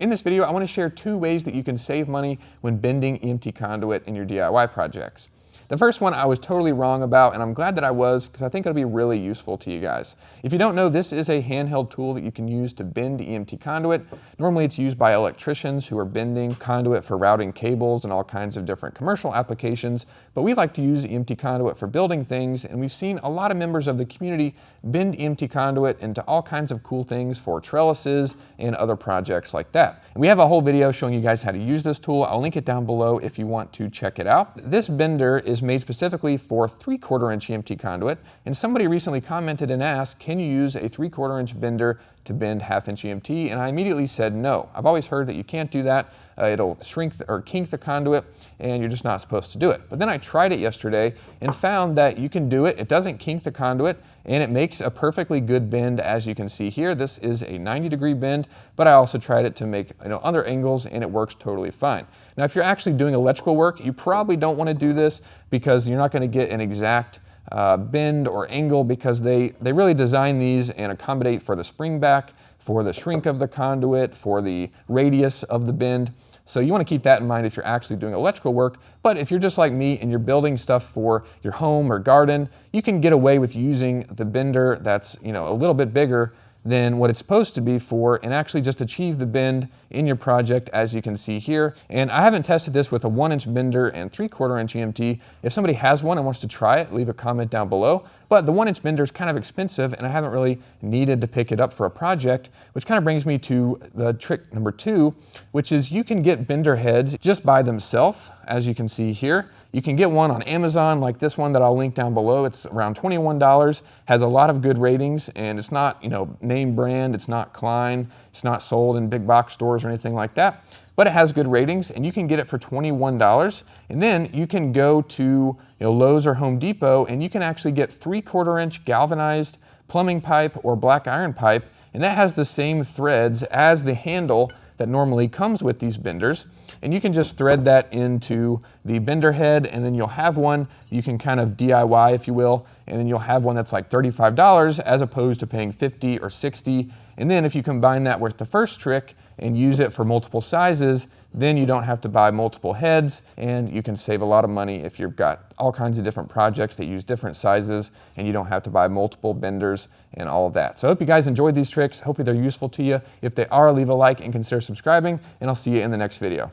In this video, I want to share 2 ways that you can save money when bending EMT conduit in your DIY projects. The first one I was totally wrong about, and I'm glad that I was, because I think it'll be really useful to you guys. If you don't know, this is a handheld tool that you can use to bend EMT conduit. Normally it's used by electricians who are bending conduit for routing cables and all kinds of different commercial applications, but we like to use EMT conduit for building things, and we've seen a lot of members of the community bend EMT conduit into all kinds of cool things for trellises and other projects like that. And we have a whole video showing you guys how to use this tool. I'll link it down below if you want to check it out. This bender is made specifically for 3/4 inch EMT conduit, and somebody recently commented and asked, can you use a 3/4 inch bender to bend 1/2 inch EMT? And I immediately said no. I've always heard that you can't do that. It'll shrink or kink the conduit, and you're just not supposed to do it. But then I tried it yesterday and found that you can do it. It doesn't kink the conduit, and it makes a perfectly good bend, as you can see here. This is a 90-degree bend, but I also tried it to make other angles, and it works totally fine. Now, if you're actually doing electrical work, you probably don't want to do this because you're not going to get an exact bend or angle, because they really design these and accommodate for the spring back, for the shrink of the conduit, for the radius of the bend. So you want to keep that in mind if you're actually doing electrical work. But if you're just like me and you're building stuff for your home or garden, you can get away with using the bender that's a little bit bigger than what it's supposed to be for, and actually just achieve the bend in your project, as you can see here. And I haven't tested this with a 1-inch bender and 3/4 inch EMT. If somebody has one and wants to try it, leave a comment down below. But the 1-inch bender is kind of expensive, and I haven't really needed to pick it up for a project, which kind of brings me to the trick number 2, which is you can get bender heads just by themselves, as you can see here. You can get one on Amazon, like this one that I'll link down below. It's around $21, has a lot of good ratings, and it's not, name brand, it's not Klein, it's not sold in big box stores or anything like that, but it has good ratings, and you can get it for $21. And then you can go to Lowe's or Home Depot, and you can actually get 3/4 inch galvanized plumbing pipe or black iron pipe, and that has the same threads as the handle that normally comes with these benders. And you can just thread that into the bender head, and then you'll have one you can kind of DIY, if you will, and then you'll have one that's like $35 as opposed to paying $50 or $60. And then if you combine that with the first trick and use it for multiple sizes, then you don't have to buy multiple heads, and you can save a lot of money if you've got all kinds of different projects that use different sizes, and you don't have to buy multiple benders and all of that. So I hope you guys enjoyed these tricks. Hopefully they're useful to you. If they are, leave a like and consider subscribing, and I'll see you in the next video.